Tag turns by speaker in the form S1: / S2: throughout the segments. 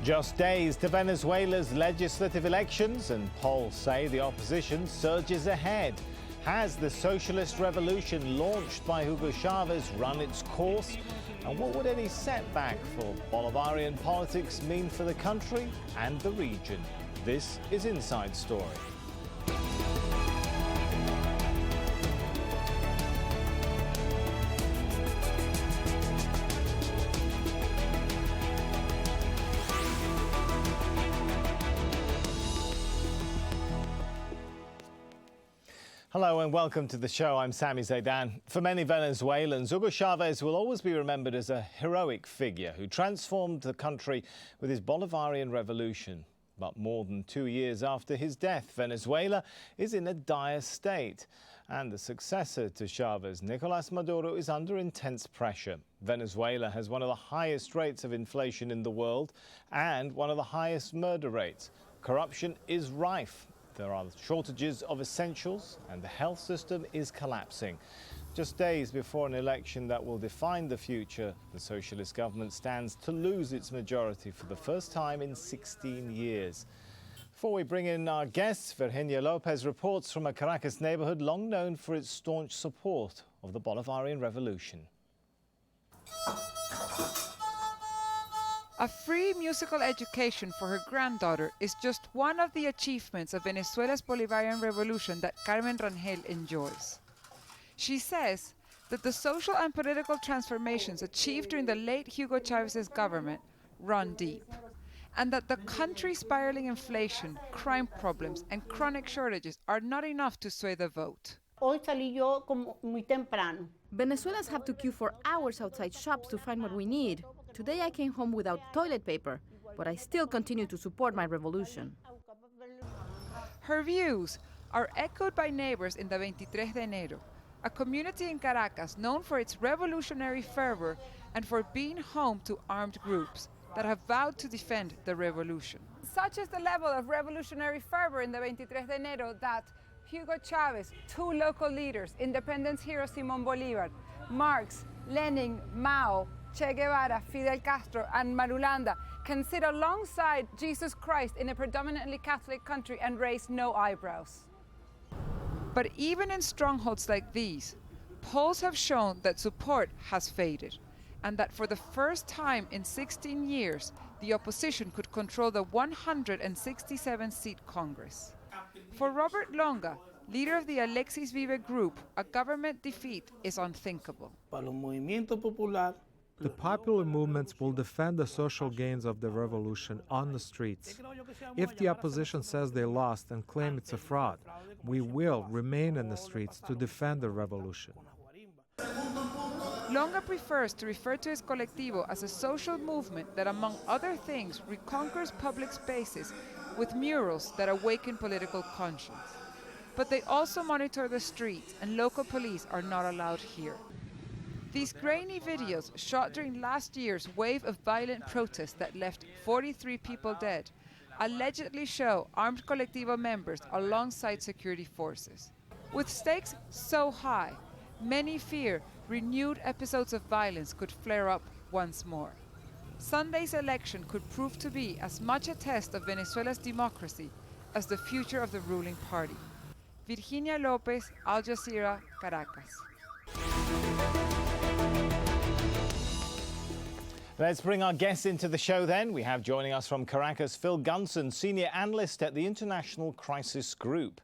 S1: Just days to Venezuela's legislative elections, and polls say the opposition surges ahead. Has the socialist revolution launched by Hugo Chavez run its course? And what would any setback for Bolivarian politics mean for the country and the region? This is Inside Story. Hello and welcome to the show. I'm Sami Zaidan. For many Venezuelans, Hugo Chavez will always be remembered as a heroic figure who transformed the country with his Bolivarian revolution. But more than 2 years after his death, Venezuela is in a dire state. And the successor to Chavez, Nicolas Maduro, is under intense pressure. Venezuela has one of the highest rates of inflation in the world and one of the highest murder rates. Corruption is rife. There are shortages of essentials and the health system is collapsing. Just days before an election that will define the future, the socialist government stands to lose its majority for the first time in 16 years. Before we bring in our guests, Virginia Lopez reports from a Caracas neighborhood long known for its staunch support of the Bolivarian Revolution.
S2: A free musical education for her granddaughter is just one of the achievements of Venezuela's Bolivarian Revolution that Carmen Rangel enjoys. She says that the social and political transformations achieved during the late Hugo Chávez's government run deep, and that the country's spiraling inflation, crime problems, and chronic shortages are not enough to sway the vote.
S3: Hoy salí yo como muy temprano.
S4: Venezuelans have to queue for hours outside shops to find what we need. Today I came home without toilet paper, but I still continue to support my revolution.
S2: Her views are echoed by neighbors in the 23 de Enero, a community in Caracas known for its revolutionary fervor and for being home to armed groups that have vowed to defend the revolution. Such is the level of revolutionary fervor in the 23 de Enero that Hugo Chavez, two local leaders, independence hero Simón Bolívar, Marx, Lenin, Mao, Che Guevara, Fidel Castro, and Marulanda can sit alongside Jesus Christ in a predominantly Catholic country and raise no eyebrows. But even in strongholds like these, polls have shown that support has faded, and that for the first time in 16 years, the opposition could control the 167-seat Congress. For Robert Longa, leader of the Alexis Vive group, a government defeat is unthinkable.
S5: The popular movements will defend the social gains of the revolution on the streets. If the opposition says they lost and claim it's a fraud, we will remain in the streets to defend the revolution.
S2: Longa prefers to refer to his colectivo as a social movement that, among other things, reconquers public spaces with murals that awaken political conscience. But they also monitor the streets, and local police are not allowed here. These grainy videos, shot during last year's wave of violent protests that left 43 people dead, allegedly show armed colectivo members alongside security forces. With stakes so high, many fear renewed episodes of violence could flare up once more. Sunday's election could prove to be as much a test of Venezuela's democracy as the future of the ruling party. Virginia Lopez, Al Jazeera, Caracas.
S1: Let's bring our guests into the show then. We have joining us from Caracas, Phil Gunson, Senior Analyst at the International Crisis Group.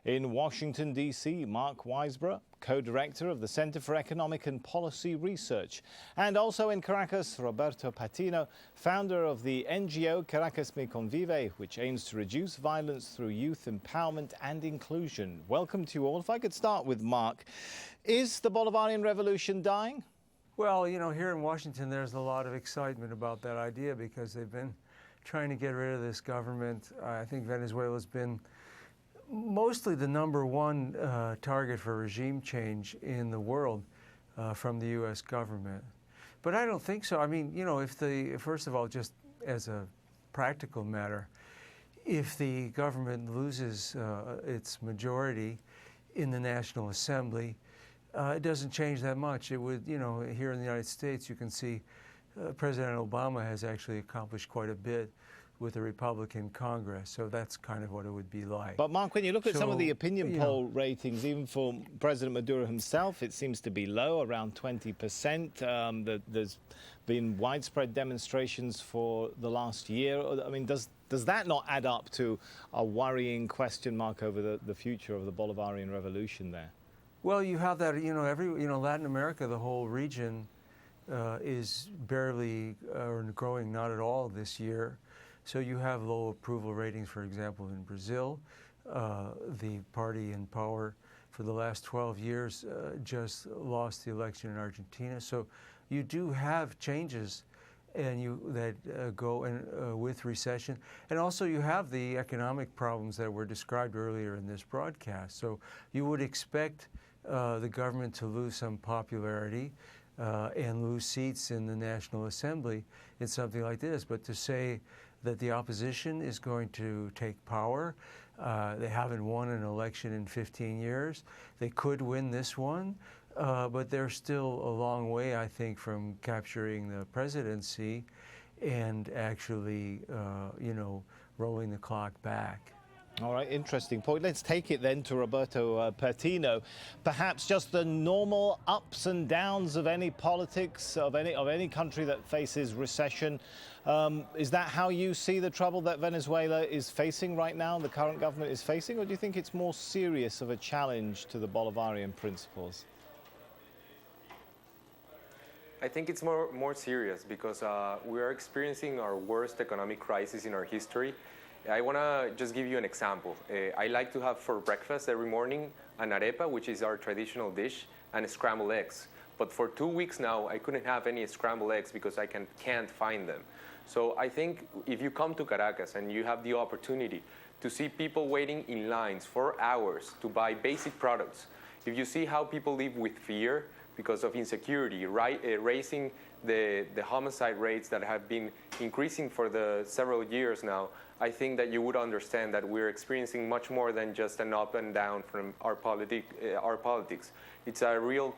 S1: In Washington, D.C., Mark Weisborough, Co-Director of the Center for Economic and Policy Research. And also in Caracas, Roberto Patino, founder of the NGO Caracas Me Convive, which aims to reduce violence through youth empowerment and inclusion. Welcome to you all. If I could start with Mark, is the Bolivarian Revolution dying?
S6: Well, you know, here in Washington, there's a lot of excitement about that idea because they've been trying to get rid of this government. I think Venezuela's been mostly the #1 target for regime change in the world from the U.S. government. But I don't think so. I mean, you know, first of all, just as a practical matter, if the government loses its majority in the National Assembly, it doesn't change that much. It would, you know, here in the United States, you can see President Obama has actually accomplished quite a bit with the Republican Congress, so that's kind of what it would be like.
S1: But Mark, when you look at some of the opinion
S6: you
S1: poll ratings, even for President Maduro himself, it seems to be low, around 20%. There's been widespread demonstrations for the last year. I mean, does that not add up to a worrying question mark over the future of the Bolivarian revolution there?
S6: Well, you have that, Latin America, the whole region is barely growing, not at all this year. So you have low approval ratings, for example, in Brazil. The party in power for the last 12 years just lost the election in Argentina. So you do have changes that go with recession. And also you have the economic problems that were described earlier in this broadcast. So you would expect the government to lose some popularity and lose seats in the National Assembly in something like this. But to say that the opposition is going to take power, they haven't won an election in 15 years. They could win this one, but they're still a long way, I think, from capturing the presidency and actually, rolling the clock back.
S1: All right, interesting point. Let's take it then to Roberto Pertino. Perhaps just the normal ups and downs of any politics, of any country that faces recession. Is that how you see the trouble that Venezuela is facing right now, the current government is facing, or do you think it's more serious of a challenge to the Bolivarian principles?
S7: I think it's more serious because we are experiencing our worst economic crisis in our history. I want to just give you an example. I like to have for breakfast every morning an arepa, which is our traditional dish, and scrambled eggs. But for 2 weeks now, I couldn't have any scrambled eggs because I can't find them. So I think if you come to Caracas and you have the opportunity to see people waiting in lines for hours to buy basic products, if you see how people live with fear because of insecurity, raising the homicide rates that have been increasing for the several years now, I think that you would understand that we're experiencing much more than just an up and down from our politics. It's a real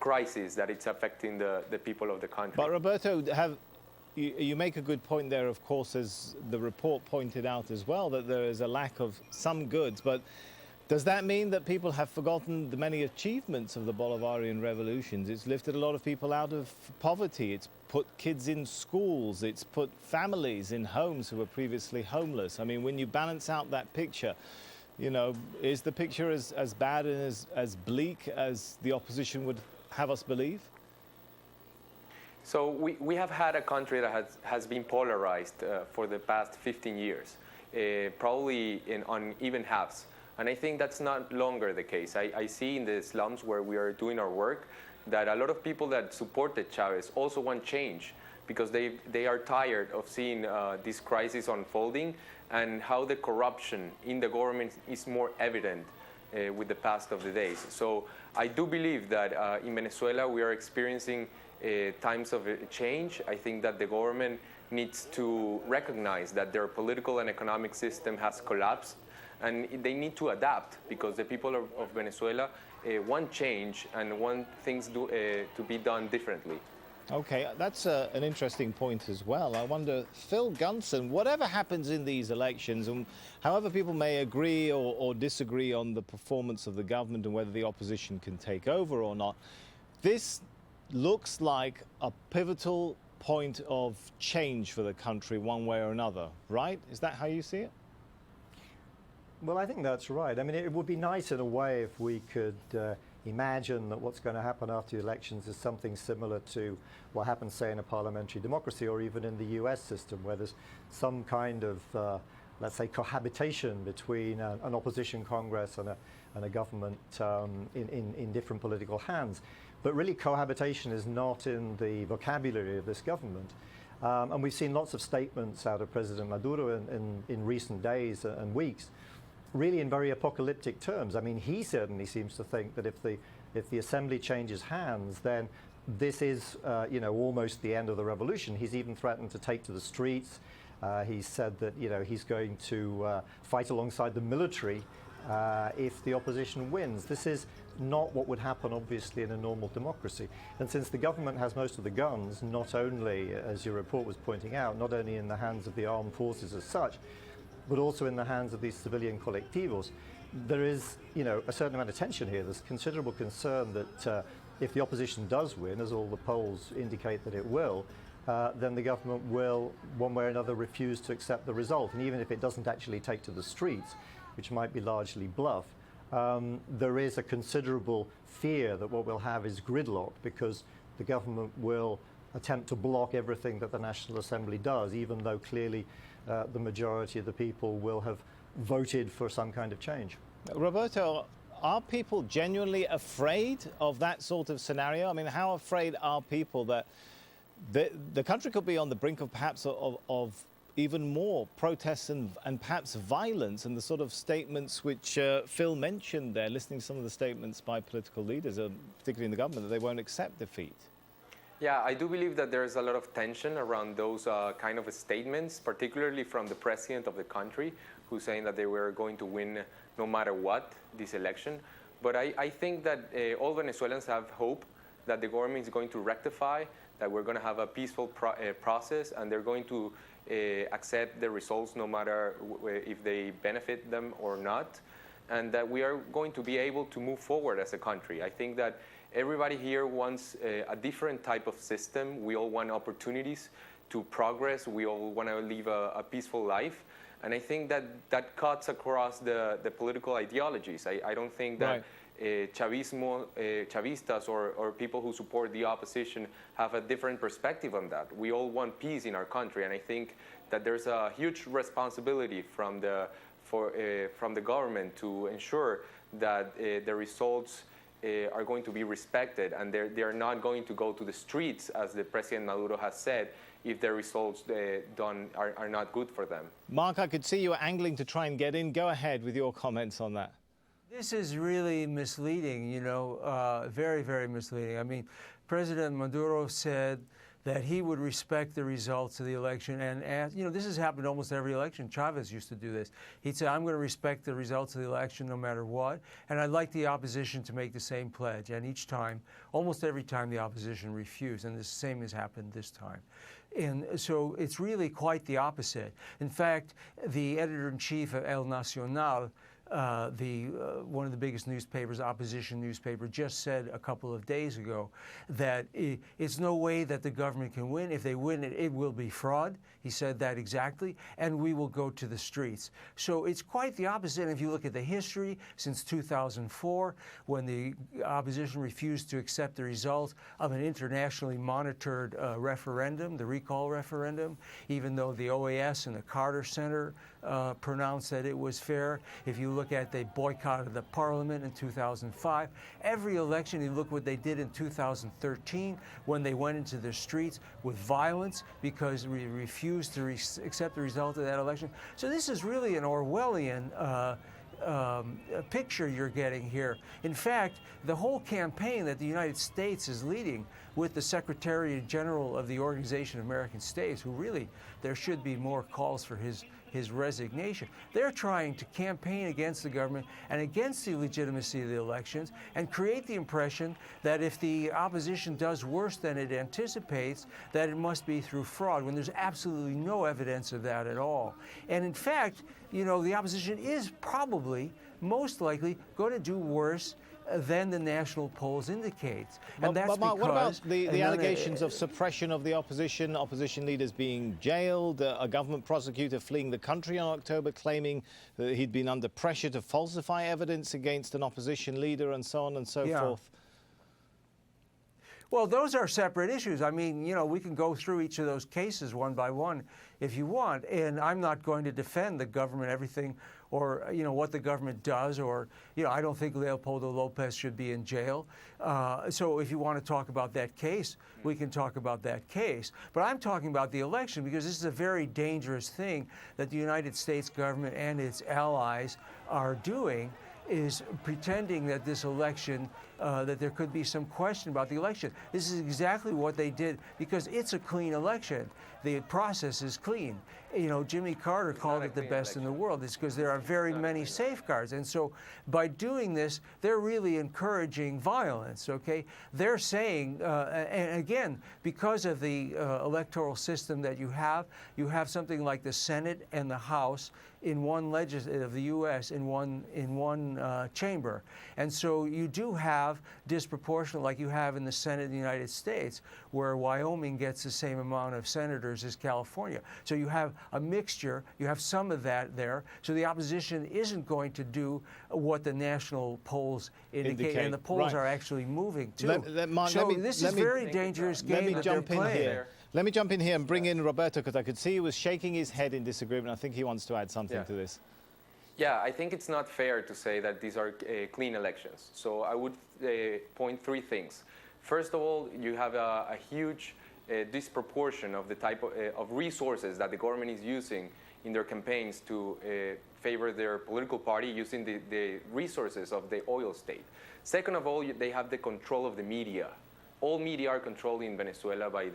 S7: crisis that it's affecting the people of the country.
S1: But Roberto, you make a good point there, of course, as the report pointed out as well, that there is a lack of some goods. But does that mean that people have forgotten the many achievements of the Bolivarian revolutions? It's lifted a lot of people out of poverty. It's put kids in schools. It's put families in homes who were previously homeless. I mean, when you balance out that picture, is the picture as bad and as bleak as the opposition would have us believe?
S7: So we have had a country that has been polarized for the past 15 years, probably on even halves. And I think that's not longer the case. I see in the slums where we are doing our work that a lot of people that supported Chavez also want change because they are tired of seeing this crisis unfolding and how the corruption in the government is more evident with the past of the days. So I do believe that in Venezuela we are experiencing times of change. I think that the government needs to recognize that their political and economic system has collapsed, and they need to adapt because the people of Venezuela want change and want things to be done differently.
S1: Okay, that's an interesting point as well. I wonder, Phil Gunson, whatever happens in these elections, and however people may agree or disagree on the performance of the government and whether the opposition can take over or not, this looks like a pivotal point of change for the country one way or another, right? Is that how you see it?
S8: Well, I think that's right. I mean, it would be nice in a way if we could imagine that what's going to happen after the elections is something similar to what happens, say, in a parliamentary democracy or even in the US system, where there's some kind of, let's say, cohabitation between an opposition Congress and a government in different political hands. But really, cohabitation is not in the vocabulary of this government. And we've seen lots of statements out of President Maduro in recent days and weeks, really in very apocalyptic terms. I mean, he certainly seems to think that if the assembly changes hands, then this is, almost the end of the revolution. He's even threatened to take to the streets. He said that, he's going to fight alongside the military if the opposition wins. This is not what would happen, obviously, in a normal democracy. And since the government has most of the guns, not only, as your report was pointing out, not only in the hands of the armed forces as such, but also in the hands of these civilian colectivos, there is, a certain amount of tension here. There's considerable concern that if the opposition does win, as all the polls indicate that it will, then the government will, one way or another, refuse to accept the result. And even if it doesn't actually take to the streets, which might be largely bluff, there is a considerable fear that what we'll have is gridlock, because the government will attempt to block everything that the National Assembly does, even though clearly the majority of the people will have voted for some kind of change.
S1: Roberto, are people genuinely afraid of that sort of scenario? I mean, how afraid are people that the country could be on the brink of perhaps of even more protests and perhaps violence, and the sort of statements which Phil mentioned there, listening to some of the statements by political leaders, particularly in the government, that they won't accept defeat?
S7: Yeah, I do believe that there's a lot of tension around those kind of statements, particularly from the president of the country, who's saying that they were going to win no matter what this election. But I think that all Venezuelans have hope that the government is going to rectify, that we're going to have a peaceful process, and they're going to accept the results no matter if they benefit them or not, and that we are going to be able to move forward as a country. I think that everybody here wants a different type of system. We all want opportunities to progress. We all want to live a peaceful life. And I think that cuts across the political ideologies. I don't think that Chavistas or people who support the opposition have a different perspective on that. We all want peace in our country, and I think that there's a huge responsibility from the government to ensure that the results are going to be respected, and they are not going to go to the streets, as the President Maduro has said, if the results are not good for them.
S1: Mark, I could see you were angling to try and get in. Go ahead with your comments on that.
S6: This is really misleading, very, very misleading. I mean, President Maduro said that he would respect the results of the election. And, this has happened almost every election. Chavez used to do this. He'd say, I'm going to respect the results of the election no matter what. And I'd like the opposition to make the same pledge. And each time, almost every time, the opposition refused. And the same has happened this time. And so it's really quite the opposite. In fact, the editor-in-chief of El Nacional, one of the biggest newspapers, opposition newspaper, just said a couple of days ago that it's no way that the government can win. If they win, it will be fraud. He said that exactly, and we will go to the streets. So it's quite the opposite. And if you look at the history since 2004, when the opposition refused to accept the result of an internationally monitored referendum, the recall referendum, even though the OAS and the Carter Center pronounced that it was fair. If you look at, they boycotted the parliament in 2005. Every election, you look what they did in 2013 when they went into the streets with violence because we refused to accept the result of that election. So this is really an Orwellian picture you're getting here. In fact, the whole campaign that the United States is leading with the Secretary General of the Organization of American States, who really, there should be more calls for his resignation. They're trying to campaign against the government and against the legitimacy of the elections and create the impression that if the opposition does worse than it anticipates, that it must be through fraud, when there's absolutely no evidence of that at all. And in fact, the opposition is probably, most likely, going to do worse than the national polls indicate. And that's
S1: Mark,
S6: because...
S1: what about the allegations of suppression of the opposition leaders being jailed, a government prosecutor fleeing the country on October claiming that he'd been under pressure to falsify evidence against an opposition leader, and so on and so forth?
S6: Well, those are separate issues. I mean, we can go through each of those cases one by one if you want. And I'm not going to defend the government, everything, or, what the government does, or, I don't think Leopoldo Lopez should be in jail. So if you want to talk about that case, we can talk about that case. But I'm talking about the election because this is a very dangerous thing that the United States government and its allies are doing, is pretending that this election that there could be some question about the election. This is exactly what they did because it's a clean election. The process is clean. You know, Jimmy Carter called it the best in the world. It's because there are very many safeguards. And so by doing this, they're really encouraging violence, okay? They're saying, and again, because of the electoral system that you have something like the Senate and the House in one legislative, the U.S. in one chamber, and so you do have disproportionate, like you have in the Senate of the United States, where Wyoming gets the same amount of senators as California. So you have a mixture. You have some of that there. So the opposition isn't going to do what the national polls indicate. And the polls are actually moving too. This is a very dangerous game that they're playing.
S1: Let me jump in here and bring in Roberto, because I could see he was shaking his head in disagreement. I think he wants to add something to this.
S7: Yeah, I think it's not fair to say that these are clean elections. So I would point three things. First of all, you have a huge disproportion of the type of resources that the government is using in their campaigns to favor their political party, using the resources of the oil state. Second of all, they have the control of the media. All media are controlled in Venezuela by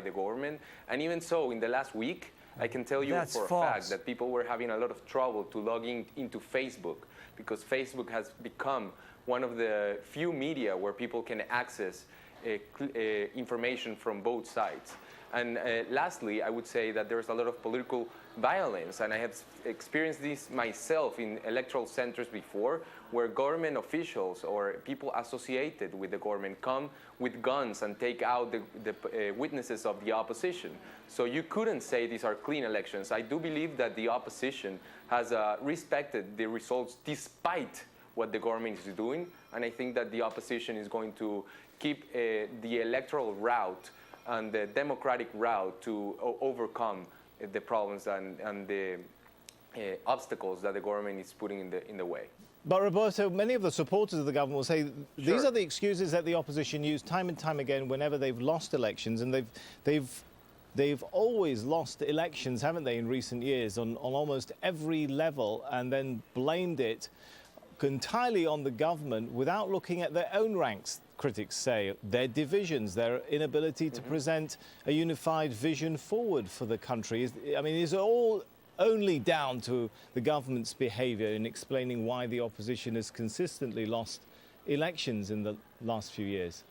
S7: the government. And even so, in the last week, I can tell you for a fact that people were having a lot of trouble to log into Facebook, because Facebook has become one of the few media where people can access information from both sides. And lastly, I would say that there's a lot of political violence, and I have experienced this myself in electoral centers before, where government officials or people associated with the government come with guns and take out the witnesses of the opposition. So you couldn't say these are clean elections. I do believe that the opposition has respected the results despite what the government is doing, and I think that the opposition is going to keep the electoral route and the democratic route to overcome the problems and the obstacles that the government is putting in the way.
S1: But Roberto, many of the supporters of the government will say these are the excuses that the opposition use time and time again whenever they've lost elections, and they've always lost elections, haven't they, in recent years on almost every level, and then blamed it entirely on the government without looking at their own ranks. Critics say their divisions, their inability to present a unified vision forward for the country. I mean, is it all only down to the government's behavior in explaining why the opposition has consistently lost elections in the last few years?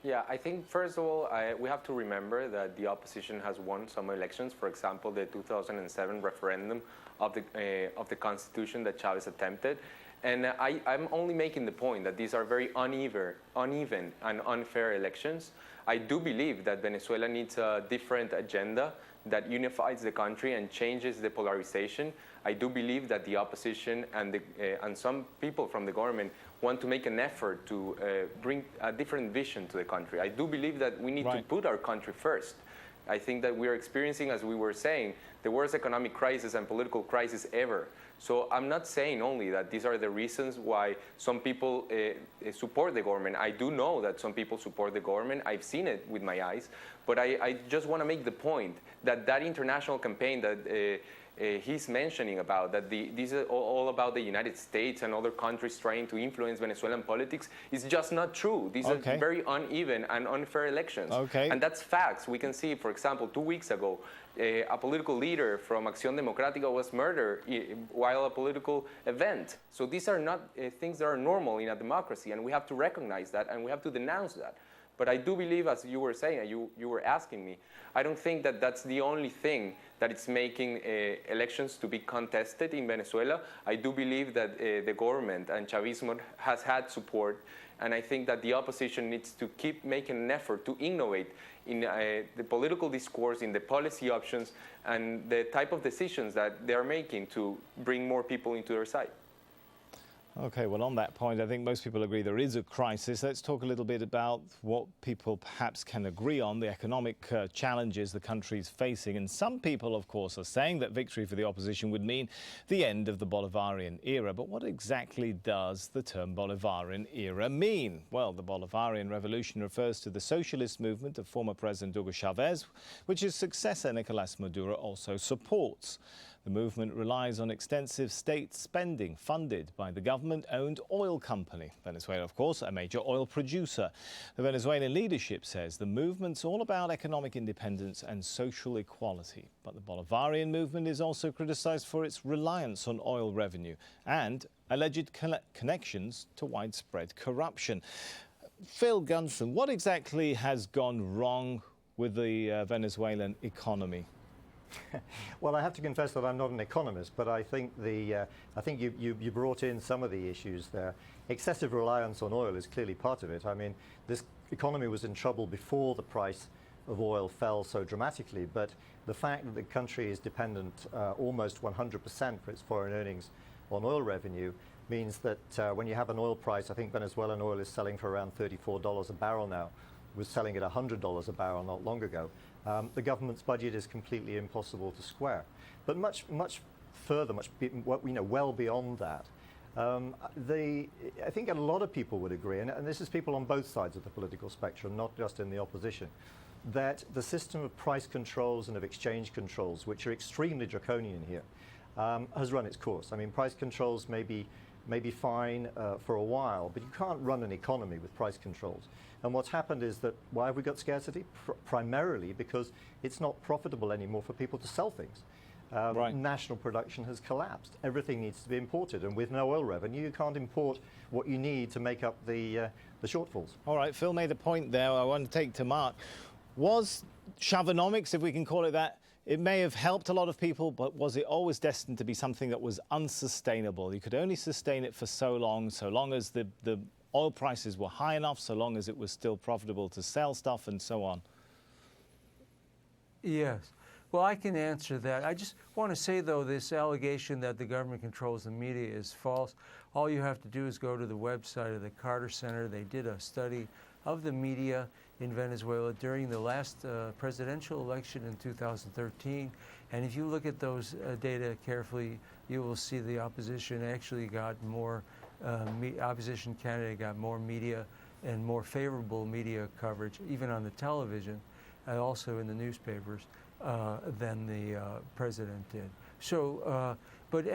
S7: Yeah, I think first of all, we have to remember that the opposition has won some elections. For example, the 2007 referendum of the Constitution that Chavez attempted. And I'm only making the point that these are very uneven and unfair elections. I do believe that Venezuela needs a different agenda that unifies the country and changes the polarization. I do believe that the opposition and some people from the government want to make an effort to bring a different vision to the country. I do believe that we need to put our country first. I think that we are experiencing, as we were saying, the worst economic crisis and political crisis ever. So I'm not saying only that these are the reasons why some people support the government. I do know that some people support the government. I've seen it with my eyes. But I just want to make the point that international campaign that he's mentioning about, that these are all about the United States and other countries trying to influence Venezuelan politics, is just not true. These are very uneven and unfair elections. And that's facts. We can see, for example, 2 weeks ago, a political leader from Acción Democrática was murdered while a political event. So these are not things that are normal in a democracy, and we have to recognize that, and we have to denounce that. But I do believe, as you were saying, you were asking me, I don't think that that's the only thing that is making elections to be contested in Venezuela. I do believe that the government and Chavismo has had support, and I think that the opposition needs to keep making an effort to innovate in the political discourse, in the policy options, and the type of decisions that they are making to bring more people into their side.
S1: Okay, well, on that point, I think most people agree there is a crisis. Let's talk a little bit about what people perhaps can agree on, the economic challenges the country is facing. And some people, of course, are saying that victory for the opposition would mean the end of the Bolivarian era. But what exactly does the term Bolivarian era mean? Well, the Bolivarian revolution refers to the socialist movement of former President Hugo Chavez, which his successor, Nicolas Maduro, also supports. The movement relies on extensive state spending funded by the government-owned oil company. Venezuela, of course, a major oil producer. The Venezuelan leadership says the movement's all about economic independence and social equality. But the Bolivarian movement is also criticized for its reliance on oil revenue and alleged connections to widespread corruption. Phil Gunson, what exactly has gone wrong with the Venezuelan economy?
S8: Well, I have to confess that I'm not an economist, but I think you brought in some of the issues there. Excessive reliance on oil is clearly part of it. I mean, this economy was in trouble before the price of oil fell so dramatically, but the fact that the country is dependent almost 100% for its foreign earnings on oil revenue means that when you have an oil price, I think Venezuelan oil is selling for around $34 a barrel now. It was selling at $100 a barrel not long ago. The government's budget is completely impossible to square. But much further, well beyond that, I think a lot of people would agree, and this is people on both sides of the political spectrum, not just in the opposition, that the system of price controls and of exchange controls, which are extremely draconian here, has run its course. I mean, price controls may be fine for a while, but you can't run an economy with price controls. And what's happened is that, why have we got scarcity? Primarily because it's not profitable anymore for people to sell things. National production has collapsed. Everything needs to be imported, and with no oil revenue, you can't import what you need to make up the shortfalls.
S1: All right, Phil made a point there I want to take to Mark. Was Chavanomics, if we can call it that, it may have helped a lot of people, but was it always destined to be something that was unsustainable? You could only sustain it for so long as the oil prices were high enough, so long as it was still profitable to sell stuff and so on.
S6: Yes. Well, I can answer that. I just want to say, though, this allegation that the government controls the media is false. All you have to do is go to the website of the Carter Center. They did a study of the media in Venezuela during the last presidential election in 2013. And if you look at those data carefully, you will see the opposition actually got more, opposition candidate got more media and more favorable media coverage, even on the television and also in the newspapers, than the president did. So, but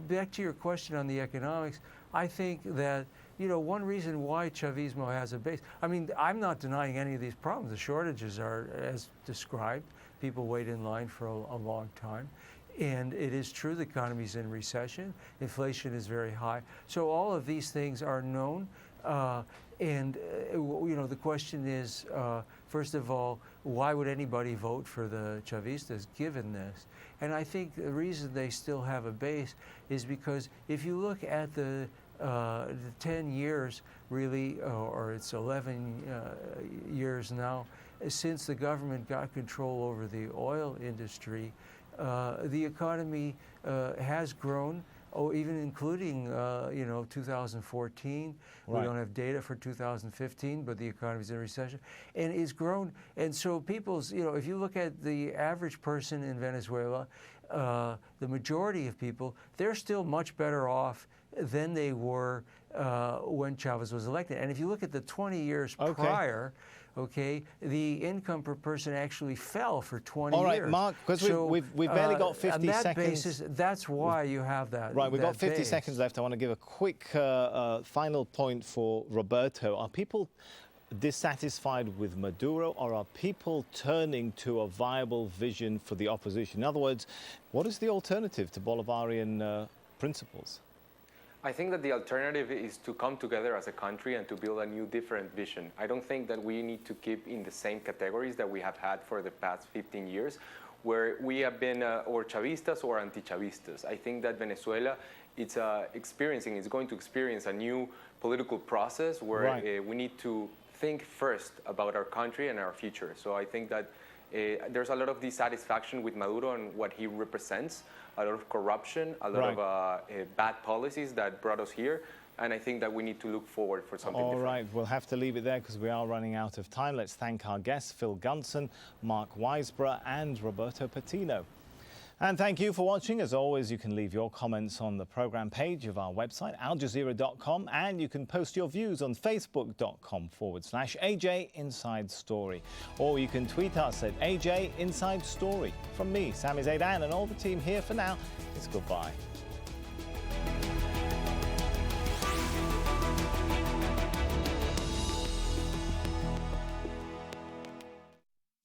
S6: back to your question on the economics, I think that, you know, one reason why Chavismo has a base, I mean, I'm not denying any of these problems. The shortages are as described. People wait in line for a long time. And it is true the economy's in recession. Inflation is very high. So all of these things are known. You know, the question is, first of all, why would anybody vote for the Chavistas given this? And I think the reason they still have a base is because if you look at the 10 years, really, or it's 11 years now, since the government got control over the oil industry, the economy has grown. Oh, even including, you know, 2014. Right. We don't have data for 2015, but the economy's in recession, and it's grown. And so people's, you know, if you look at the average person in Venezuela, the majority of people, they're still much better off than they were when Chavez was elected. And if you look at the 20 years prior, the income per person actually fell for 20 years.
S1: All right, Mark, because we've barely got 50
S6: on that
S1: seconds.
S6: Basis, that's why you have that.
S1: Right, we've got 50
S6: base.
S1: seconds left. I want to give a quick final point for Roberto. Are people dissatisfied with Maduro, or are people turning to a viable vision for the opposition? In other words, what is the alternative to Bolivarian principles?
S7: I think that the alternative is to come together as a country and to build a new, different vision. I don't think that we need to keep in the same categories that we have had for the past 15 years, where we have been or Chavistas or anti-Chavistas. I think that Venezuela is going to experience a new political process where we need to think first about our country and our future. So I think that there's a lot of dissatisfaction with Maduro and what he represents, a lot of corruption, a lot of bad policies that brought us here. And I think that we need to look forward for something different.
S1: All right, we'll have to leave it there because we are running out of time. Let's thank our guests, Phil Gunson, Mark Weisborough and Roberto Patino. And thank you for watching. As always, you can leave your comments on the programme page of our website, aljazeera.com, and you can post your views on facebook.com/AJ Inside Story. Or you can tweet us at AJ Inside Story. From me, Sami Zaidan, and all the team here for now, it's goodbye.